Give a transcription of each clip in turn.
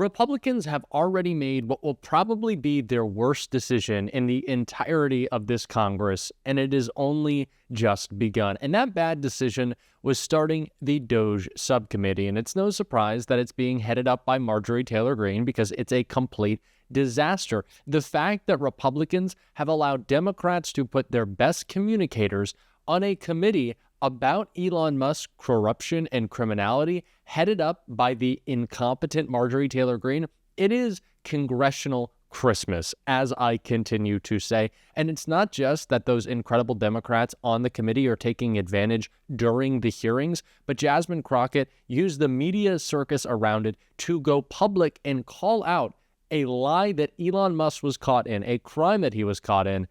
Republicans have already made what will probably be their worst decision in the entirety of this Congress, and it has only just begun. And that bad decision was starting the DOJ subcommittee, and it's no surprise that it's being headed up by Marjorie Taylor Greene because it's a complete disaster. The fact that Republicans have allowed Democrats to put their best communicators on a committee about Elon Musk corruption and criminality, headed up by the incompetent Marjorie Taylor Greene, it is congressional Christmas, as I continue to say. And it's not just that those incredible Democrats on the committee are taking advantage during the hearings, but Jasmine Crockett used the media circus around it to go public and call out a lie that Elon Musk was caught in, a crime that he was caught in,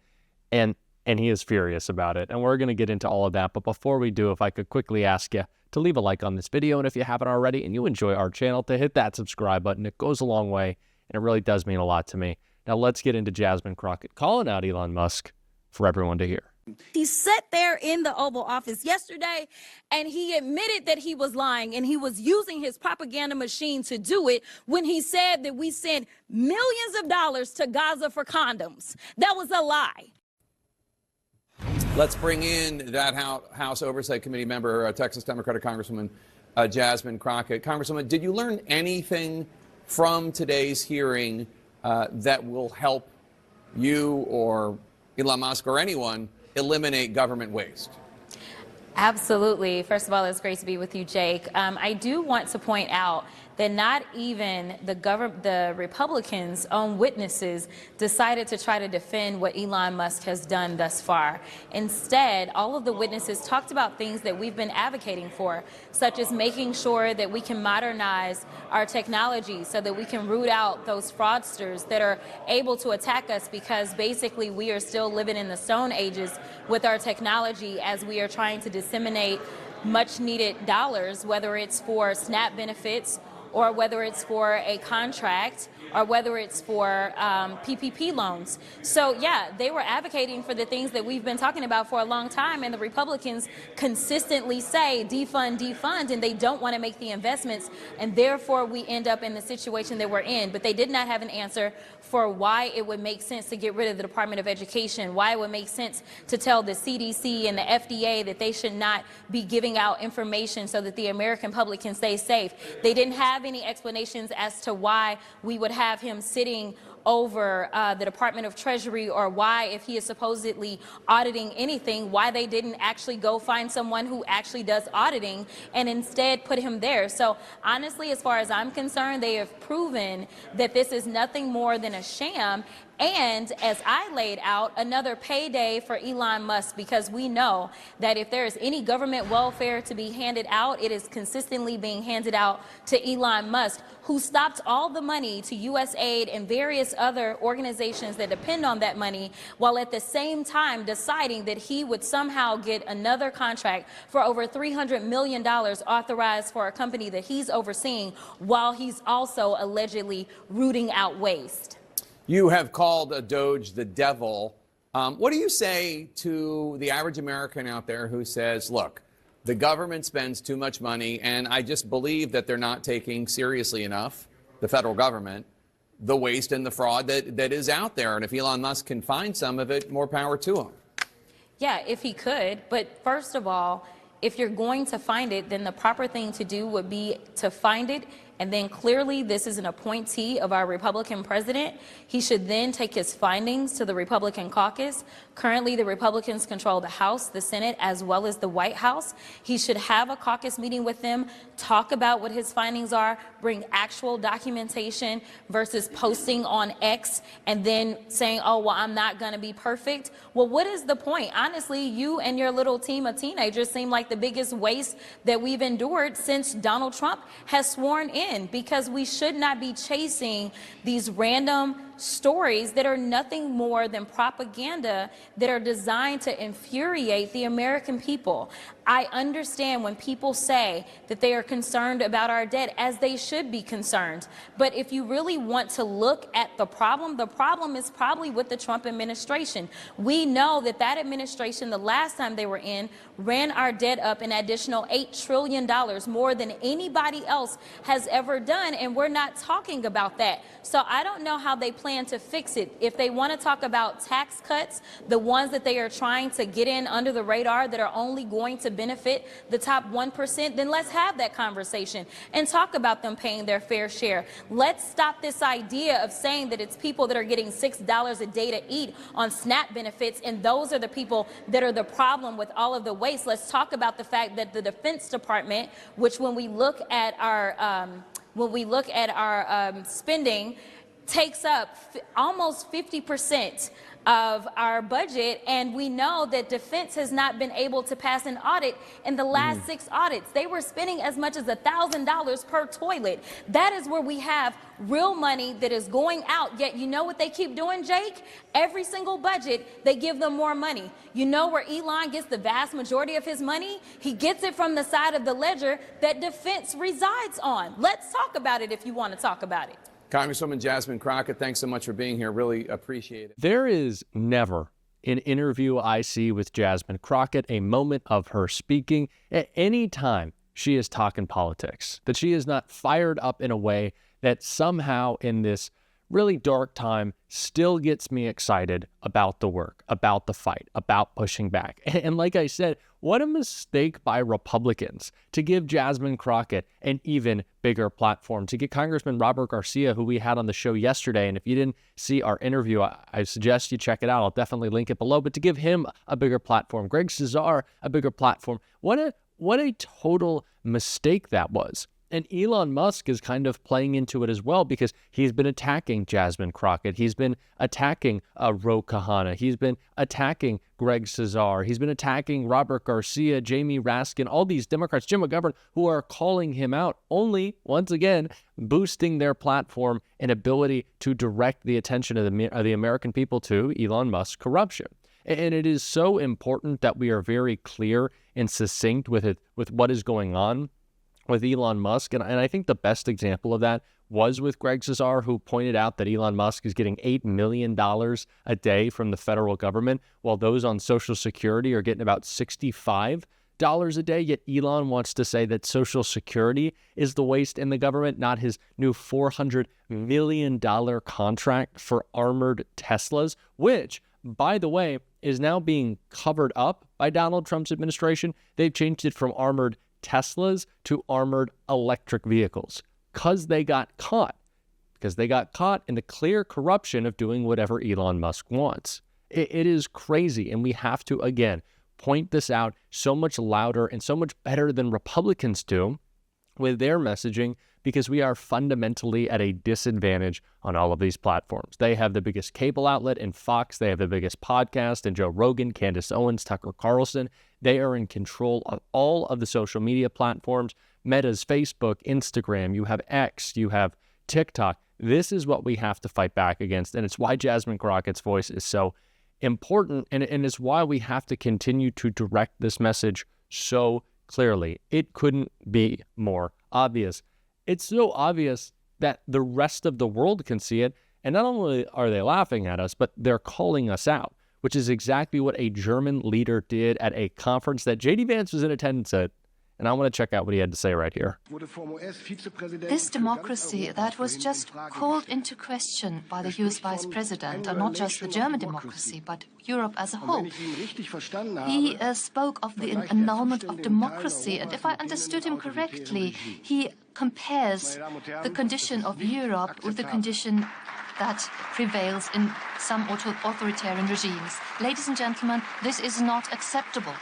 and he is furious about it. And we're going to get into all of that. But before we do, if I could quickly ask you to leave a like on this video, and if you haven't already and you enjoy our channel, to hit that subscribe button. It goes a long way, and it really does mean a lot to me. Now let's get into Jasmine Crockett calling out Elon Musk for everyone to hear. He sat there in the Oval Office yesterday and he admitted that he was lying, and he was using his propaganda machine to do it when he said that we sent millions of dollars to Gaza for condoms. That was a lie. Let's bring in that House Oversight Committee member, Texas Democratic Congresswoman Jasmine Crockett. Congresswoman, did you learn anything from today's hearing that will help you or Elon Musk or anyone eliminate government waste? Absolutely. First of all, it's great to be with you, Jake. I do want to point out that not even the Republicans' own witnesses decided to try to defend what Elon Musk has done thus far. Instead, all of the witnesses talked about things that we've been advocating for, such as making sure that we can modernize our technology so that we can root out those fraudsters that are able to attack us, because basically we are still living in the Stone Ages with our technology as we are trying to disseminate much needed dollars, whether it's for SNAP benefits or whether it's for a contract, or whether it's for PPP loans. So yeah, they were advocating for the things that we've been talking about for a long time, and the Republicans consistently say defund, defund, and they don't want to make the investments, and therefore we end up in the situation that we're in. But they did not have an answer for why it would make sense to get rid of the Department of Education, why it would make sense to tell the CDC and the FDA that they should not be giving out information so that the American public can stay safe. They didn't have any explanations as to why we would have him sitting over the Department of Treasury, or why, if he is supposedly auditing anything, why they didn't actually go find someone who actually does auditing and instead put him there. So honestly, as far as I'm concerned, they have proven that this is nothing more than a sham. And as I laid out, another payday for Elon Musk, because we know that if there is any government welfare to be handed out, it is consistently being handed out to Elon Musk, who stopped all the money to USAID and various other organizations that depend on that money, while at the same time deciding that he would somehow get another contract for over $300 million authorized for a company that he's overseeing, while he's also allegedly rooting out waste. You have called DOJ the devil. What do you say to the average American out there who says, look, the government spends too much money, and I just believe that they're not taking seriously enough, the federal government, the waste and the fraud that is out there. And if Elon Musk can find some of it, more power to him. Yeah, if he could. But first of all, if you're going to find it, then the proper thing to do would be to find it. And then clearly this is an appointee of our Republican president. He should then take his findings to the Republican caucus. Currently, the Republicans control the House, the Senate, as well as the White House. He should have a caucus meeting with them, talk about what his findings are, bring actual documentation versus posting on X and then saying, oh, well, I'm not going to be perfect. Well, what is the point? Honestly, you and your little team of teenagers seem like the biggest waste that we've endured since Donald Trump has sworn in, because we should not be chasing these random stories that are nothing more than propaganda that are designed to infuriate the American people. I understand when people say that they are concerned about our debt, as they should be concerned. But if you really want to look at the problem is probably with the Trump administration. We know that that administration, the last time they were in, ran our debt up an additional $8 trillion, more than anybody else has ever done, and we're not talking about that. So I don't know how they plan to fix it. If they want to talk about tax cuts, the ones that they are trying to get in under the radar that are only going to benefit the top 1%, then let's have that conversation and talk about them paying their fair share. Let's stop this idea of saying that it's people that are getting $6 a day to eat on SNAP benefits, and those are the people that are the problem with all of the waste. Let's talk about the fact that the Defense Department, which when we look at our spending, takes up almost 50% of our budget, and we know that defense has not been able to pass an audit in the last 6 audits. They were spending as much as $1,000 per toilet. That is where we have real money that is going out, yet you know what they keep doing, Jake? Every single budget, they give them more money. You know where Elon gets the vast majority of his money? He gets it from the side of the ledger that defense resides on. Let's talk about it if you want to talk about it. Congresswoman Jasmine Crockett, thanks so much for being here. Really appreciate it. There is never an interview I see with Jasmine Crockett, a moment of her speaking at any time she is talking politics, that she is not fired up in a way that somehow in this really dark time still gets me excited about the work, about the fight, about pushing back. And like I said, what a mistake by Republicans to give Jasmine Crockett an even bigger platform, to get Congressman Robert Garcia, who we had on the show yesterday. And if you didn't see our interview, I suggest you check it out. I'll definitely link it below. But to give him a bigger platform, Greg Cesar a bigger platform, what a total mistake that was. And Elon Musk is kind of playing into it as well, because he's been attacking Jasmine Crockett. He's been attacking Ro Khanna. He's been attacking Greg Cesar. He's been attacking Robert Garcia, Jamie Raskin, all these Democrats, Jim McGovern, who are calling him out, only, once again, boosting their platform and ability to direct the attention of the American people to Elon Musk's corruption. And it is so important that we are very clear and succinct with what is going on with Elon Musk. And I think the best example of that was with Greg Cesar, who pointed out that Elon Musk is getting $8 million a day from the federal government, while those on Social Security are getting about $65 a day. Yet Elon wants to say that Social Security is the waste in the government, not his new $400 million contract for armored Teslas, which, by the way, is now being covered up by Donald Trump's administration. They've changed it from armored Teslas to armored electric vehicles because they got caught in the clear corruption of doing whatever Elon Musk wants. It is crazy, and we have to, again, point this out so much louder and so much better than Republicans do with their messaging, because we are fundamentally at a disadvantage on all of these platforms. They have the biggest cable outlet in Fox. They have the biggest podcast in Joe Rogan, Candace Owens, Tucker Carlson. They are in control of all of the social media platforms. Meta's Facebook, Instagram, you have X, you have TikTok. This is what we have to fight back against, and it's why Jasmine Crockett's voice is so important, and it's why we have to continue to direct this message so clearly. It couldn't be more obvious. It's so obvious that the rest of the world can see it, and not only are they laughing at us, but they're calling us out, which is exactly what a German leader did at a conference that J.D. Vance was in attendance at. And I want to check out what he had to say right here. This democracy that was just called into question by the US Vice President, and not just the German democracy, but Europe as a whole. He spoke of the annulment of democracy, and if I understood him correctly, he compares the condition of Europe with the condition that prevails in some authoritarian regimes. Ladies and gentlemen, this is not acceptable.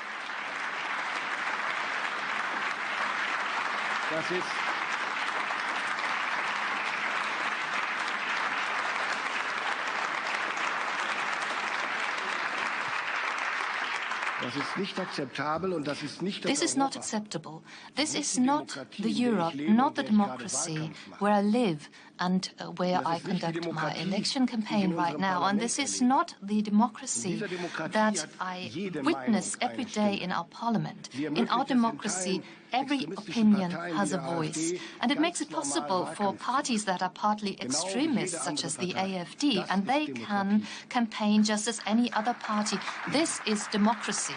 This is not acceptable. This is not the Europe, not the democracy where I live and where I conduct my election campaign right now. And this is not the democracy that I witness every day in our parliament. In our democracy, every opinion has a voice, and it makes it possible for parties that are partly extremist, such as the AfD, and they can campaign just as any other party. This is democracy.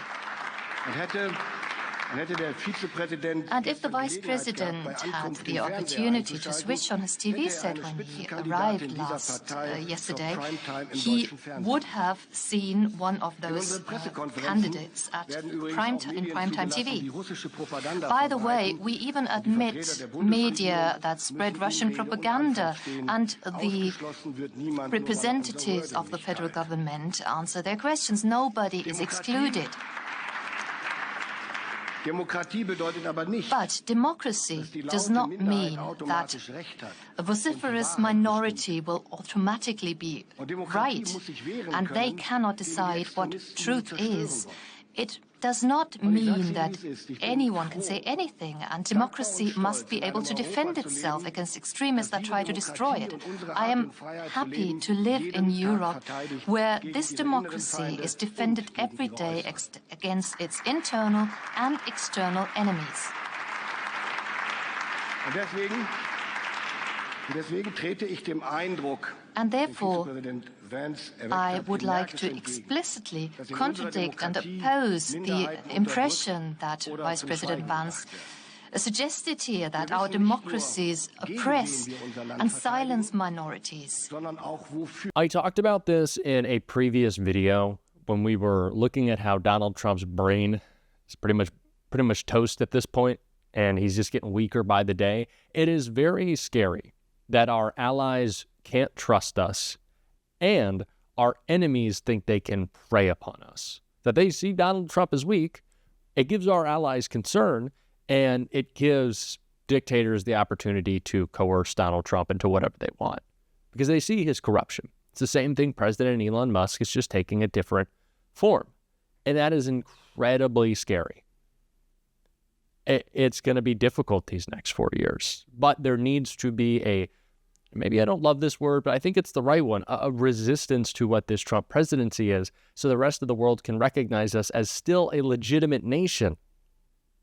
And if the Vice President had the opportunity to switch on his TV set when he arrived yesterday, he would have seen one of those candidates in primetime TV. By the way, we even admit media that spread Russian propaganda, and the representatives of the federal government answer their questions. Nobody is excluded. But democracy does not mean that a vociferous minority will automatically be right, and they cannot decide what truth is. It does not mean that anyone can say anything, and democracy must be able to defend itself against extremists that try to destroy it. I am happy to live in Europe, where this democracy is defended every day against its internal and external enemies. And therefore, I would like to explicitly contradict and oppose the impression that Vice President Vance suggested here, that our democracies oppress and silence minorities. I talked about this in a previous video when we were looking at how Donald Trump's brain is pretty much toast at this point, and he's just getting weaker by the day. It is very scary that our allies can't trust us and our enemies think they can prey upon us. That they see Donald Trump as weak, it gives our allies concern, and it gives dictators the opportunity to coerce Donald Trump into whatever they want, because they see his corruption. It's the same thing President Elon Musk is just taking a different form, and that is incredibly scary. It's going to be difficult these next 4 years, but there needs to be maybe I don't love this word, but I think it's the right one, a resistance to what this Trump presidency is, so the rest of the world can recognize us as still a legitimate nation.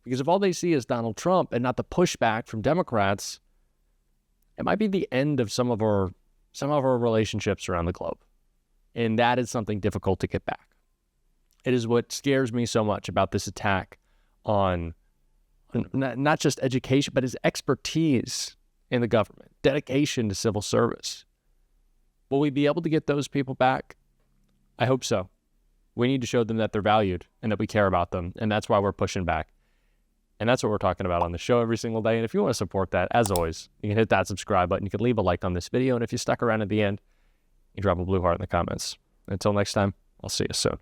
Because if all they see is Donald Trump and not the pushback from Democrats, it might be the end of some of our relationships around the globe. And that is something difficult to get back. It is what scares me so much about this attack on not just education, but his expertise in the government, dedication to civil service. Will we be able to get those people back? I hope so. We need to show them that they're valued and that we care about them, and that's why we're pushing back. And that's what we're talking about on the show every single day. And if you want to support that, as always, you can hit that subscribe button. You can leave a like on this video, and if you stuck around at the end, you drop a blue heart in the comments. Until next time, I'll see you soon.